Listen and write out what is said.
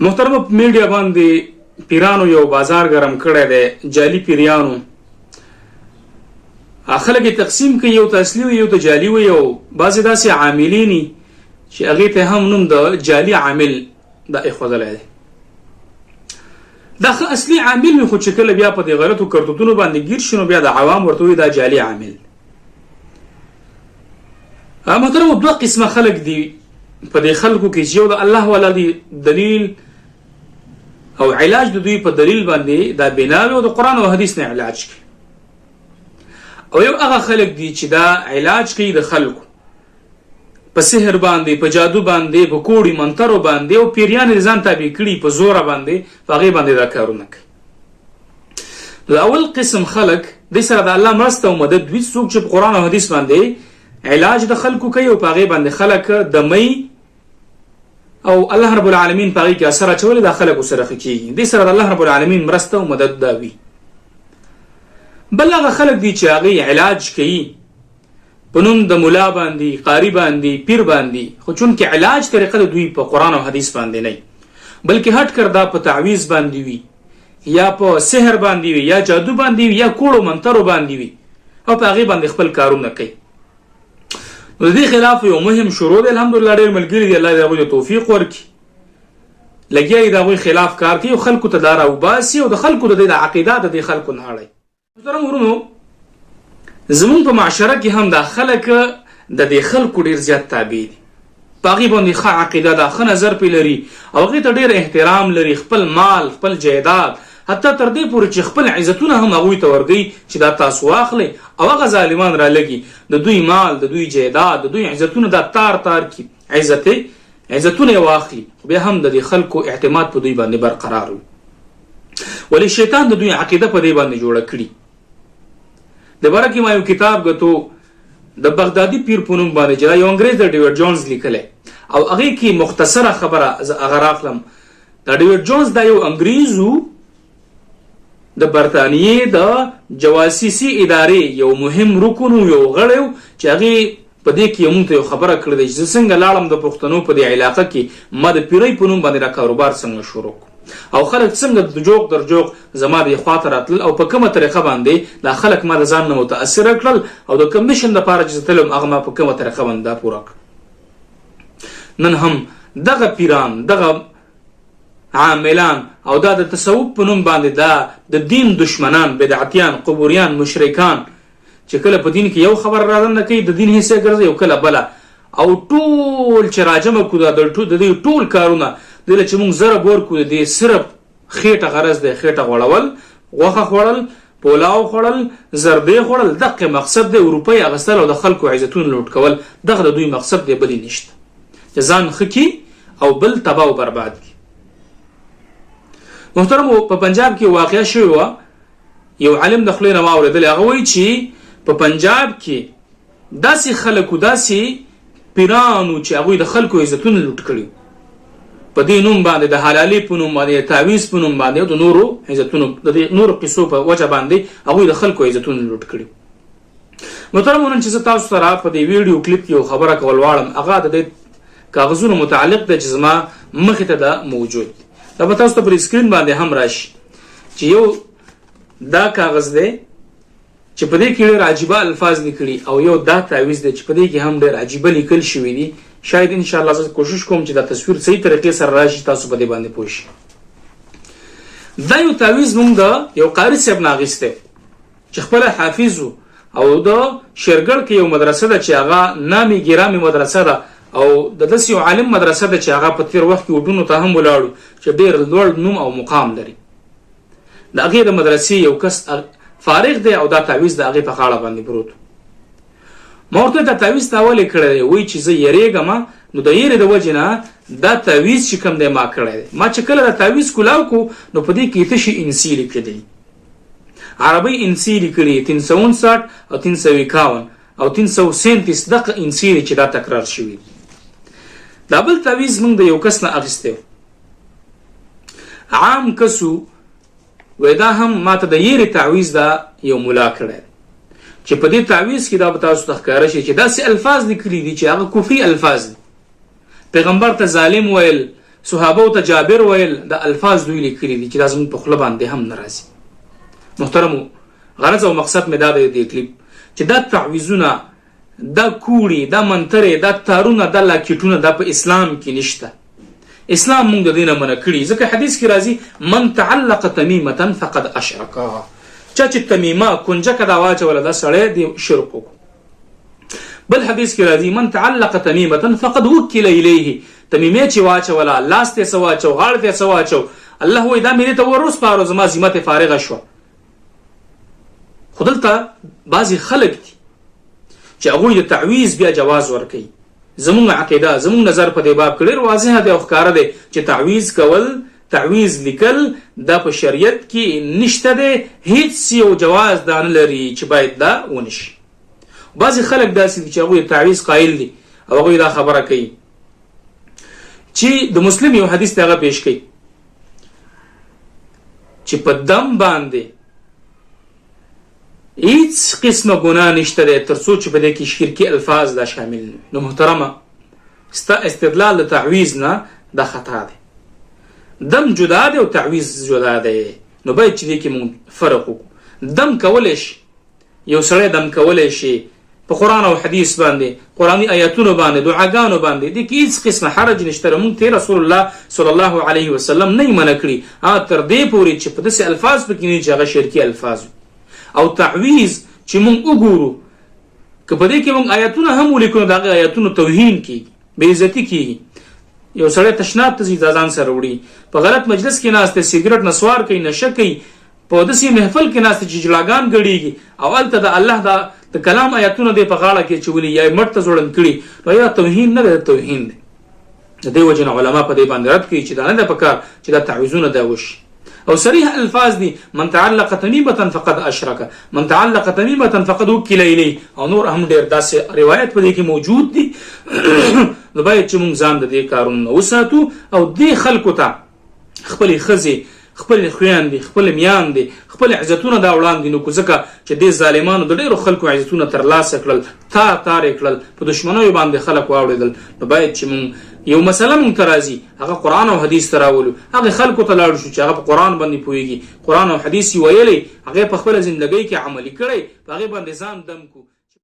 محترم میډیا باندې پیرانو یو بازار ګرم کړی دی، جعلي پیریانو. خلک تقسیم کوي، یو ته اصلي وي، یو ته جعلي وي، او بعضې داسې عاملین چې هغې ته هم نوم د جعلي عامل دا ایښودلی دی. دا ښه اصلي عامل وي، خو چې کله بیا په دې غلطو کرتوتونو باندې ګیر شي نو بیا د عوام ورته وایي دا جعلي عامل. محترمو دوه قسمه خلک دي په دې خلکو کې چې یو د الله والا دی، دلیل او علاج د دوی په دلیل باندې دا بناوي او د قرآن او حدیث نه علاج کوي، او یو هغه خلک دي چې دا علاج کوي د خلکو په سحر باندې، په جادو باندې، په کوړی منترو باندې، او پیریان ځان تابع کړي په زوره باندې، په هغې باندې دا کارونه کوي. د اول قسم خلک دې سره د الله مرسته او مدد وي، څوک چې په قرآن او حدیث باندې علاج د خلکو کوي او په هغې باندې خلک دمی او الله رب العالمین په هغې کې اثر اچولی، دا خلک ورسره ښه کېږي. دې سره د الله رب العالمین مرسته او مدد دا وي. بل هغه خلک دي چې هغې علاج کوي په نوم د ملا باندې، قاری باندې، پیر باندې، خو چونکې علاج طریقه د دوی په قرآن او حدیث باندې نه وي، بلکې هټ کر دا په تعویز باندې وي، یا په سحر باندې وي، یا جادو باندې وي، یا کوړو منترو باندې وي، او په هغې باندې خپل کارونه کوي. نو د دې خلاف یو مهم شروع دی. الحمدلله ډېر ملګري دي، الله دې هغوی ته توفیق ورکړي، لګیا یې د هغوی خلاف کار کوي او خلکو ته دا راوباسي او د خلکو د دې د عقیده د دې خلکو نه اړوي. محترم ورونو، زمونږ په معاشره کې هم دا خلک د دې خلکو ډېر زیات تابع دي، په هغې باندې ښه عقیده ده، ښه نظر پرې لري او هغې ته ډېر احترام لري، خپل مال، خپل جایداد، حتی تر دې پورې چې خپل عزتونه هم هغوی ته ورګوي چې دا تاسو واخلئ، او هغه ظالمان را لګي د دوی مال، د دوی جایداد، د دوی عزتونه دا تار تار کړي، عزتونه یې واخلي، خو بیا هم د دې خلکو اعتماد په دوی باندې برقرار وي. ولې شیطان د دوی عقیده په دې باندې جوړه کړي. د باره کې ما یو کتاب ګتو د بغدادي پیر په نوم باندې چې دا یو انګریز د ډیوډ جونز لیکلی، او هغې کې مختصره خبره زه هغه راخلم. دا ډیوډ جونز دا یو انګریز و، د برطانیې د جواسیسي ادارې یو مهم رکن و، یو غړی و چې هغې په دې کې موږ ته یو خبره کړې ده چې زه څنګه لاړم د پښتنو په دې علاقه کې، ما د پیرۍ په نوم باندې دا کاروبار څنګه شروع کړو، او خلک څنګه د جوق در جوق زما د خواته راتلل، او په کومه طریقه باندې دا خلک ما د ځان نه متاثره کړل، او د کمیشن لپاره چې زه تلم هغه ما په کومه طریقه باندې دا پوره کړ. نن هم دغه پیران، دغه عاملان، او دا د تصوف په نوم باندې دا د دین دشمنان، بدعتیان، قبوریان، مشرکان چې کله په دین کې یو خبر رادنه کوي د دین حصه ګرځي، او کله بله، او ټول چې راجمع کړو د دې ټول کارونه دله چې موږ ضرب ورکړو د دې صرف خېټه غرض دی، خېټه غوړول، غوښه خوړل، پولاو خوړل، زردې خوړل، دغه مقصد دی. روپۍ اخیستل او د خلکو عزتونه لوټ کول، دغه د دوی مقصد دی، بل یې نشته، چې ځان ښه کړي او بل تباه او برباد کړي. محترمو، په پنجاب کې واقعه شوې وه، یو عالم د خولې نه ما اورېدلی، هغه وایي چې په پنجاب کې داسې خلکو، داسې پیرانو چې هغوی د خلکو عزتونه لوټ کړي په دې نوم باندې، د حلالي په نوم باندې، د تعویز په نوم باندې، او د نورو عزتونو، د دې نورو قصو په وجه باندې هغوی د خلکو عزتونه لوټ کړي. محترمو، نن چې زه تاسو سره په دې ویډیو کلیپ کې یو خبره کول غواړم، هغه د دې کاغذونو متعلق دی چې زما مخې ته دا موجود دی. دا به تاسو ته پر سکرین باندې هم راشي چې یو دا کاغذ دی چې په دې کې ډېر عجیبه الفاظ لیکلي، او یو دا تعویز دی چې په دې کې هم ډېر عجیبه لیکل شوي دي. شاید انشاءالله زه کوشش کوم چې دا تصویر صحیح طریقې سره راشي، تاسو په دې باندې پوه شئ. دا یو تعویز موږ د یو قاري صاحب نه اخیستی چې خپله حافظ و، او د شیرګړ کې یو مدرسه ده چې هغه نامي ګرامي مدرسه ده، او د داسې یو عالم مدرسه ده چې هغه په تېر وخت کې وډونو ته هم ولاړو چې ډېر لوړ نوم او مقام لري. د هغې د مدرسې یو کس فارغ دی، او دا تعویز د هغې په غاړه باندې پروت. ما ورته دا تعویز تا ولې کړی دی؟ وایي چې زه یېرېږم، نو د یېرې د وجې نه دا تعویز چې کوم دی ما کړی دی. ما چې کله دا تعویز کولاو کو، نو په دې کې تشې انسي لیکلي، عربۍ انسي لیکلي 359 او 351 او 337 دغه انسي دی چې دا تکرار شوي. دا بل تعویز موږ د یو کس نه اخیستی، عام کسو، وای دا هم ماته د یېرې تعویز دا یو ملا کړی چې په دې تعویز کې دا به تاسو ته ښکاره شي چې داسې الفاظ لیکلي دي چې هغه کفري الفاظ دي. پیغمبر ته ظالم ویل، صحابه ته جابر ویل د الفاظ دوی لیکلي دي چې دا زموږ په خوله باندې هم ناراضي. محترمو، غرض او مقصد مې دا دی د کلیپ چې دا تعویذونه، دا کوړي، دا منترې، دا تارونه، دا لاکټونه دا په اسلام کې نشته. اسلام موږ د دینه منع کړي، ځکه حدیث کې راځي من تعلق تمیمه فقد اشرک. چا چې تمیمه کنجکه دا واچوله دا سړی دی شرک وکړو. بل حدیث کې راځي من تعلق تمیمه فقد وکل الیه. تمیمه چې واچوله، لاس ته څه واچو، غاړه ته څه واچو، الله وایي دا مې ته وروسپارو، زما ذمه فارغه شوه. خو دلته بعضې خلک دي چې هغوی د تعویض بیا جواز ورکوي. زمونږ عقیده، زمونږ نظر په دې باب کې ډېر واضحه دی او ښکاره دی چې تعویض کول، تعویض لیکل دا په شریعت کې نشته دی، هیڅ یو جواز دا نه لري چې باید دا ونشي. بعضې خلک داسې دي چې هغوی د تعویض قایل دي او هغوی دا خبره کوي چې د مسلم یو حدیث ته هغه پیش کوي چې په دم باندې هیڅ قسمه ګناه نشته دی تر څو چې په دې کې شرکي الفاظ دا شامل نه. نو محترمه، ستا استدلال د تعویض نه دا خطا دی. دم جدا دی او تعویض جدا دی. نو باید چې دې کې مونږ فرق وکړو. دم کولی شي، یو سړی دم کولی شي په قرآن او حدیث باندې، قرآني آیاتونو باندې، دعاګانو باندې، دې کې هیڅ قسمه حرج نشته. مونږ ته رسول الله صلی الله علیه وسلم نه منع کړي تر دې پورې چې په داسې الفاظ پکې نه چې هغه شرکي الفاظ. او تعویض چې مونږ وګورو که په دې کې مونږ آیاتونه هم ولیکو، دغه آیاتونو توهین کیږي، بې عزتي کیږي. یو سړی تشناب ته ځي، ځان سره وړي، په غلط مجلس کې ناست دی، سګرټ نسوار کوي، نشه کوي، په داسې محفل کې ناست چې جلاګان ګډېږي او هلته د الله د کلام آیاتونه دی په غاړه کې چولي یا مټ ته ځوړند کړي، نو یا توهین نه دی، توهین دی. د دې وجې نه علما په دې باندې رد کوي چې دا نه ده پکار چې دا تعویضونه دا وشي. او صریح الفاظ دي من تعلق تمیمه فقد اشرک، من تعلق تمیمه فقد وکل الیه، او نور هم ډېر داسې روایت په دې کې موجود دي. نو باید چې موږ ځان د دې کارونه وساتو او دې خلکو ته خپلې ښځې، خپل خویندې، خپل میاندې، خپل عزتونه دا وړاندې نو کو، ځکه چې دې ظالمانو د ډېرو خلکو عزتونه ترلاسه کړل، تار کړل، په دشمنیو باندې خلک واوړېدل. نو باید چې موږ یو مسله مونږ ته راځي، هغه قرآن او حدیث ته راولو، هغه خلکو ته لاړ شو چې هغه په قرآن باندې پوهېږي، قرآن او حدیث یې ویلی، هغې په خپله زندګۍ کې عملي کړی، په هغې باندې ځان دم کو.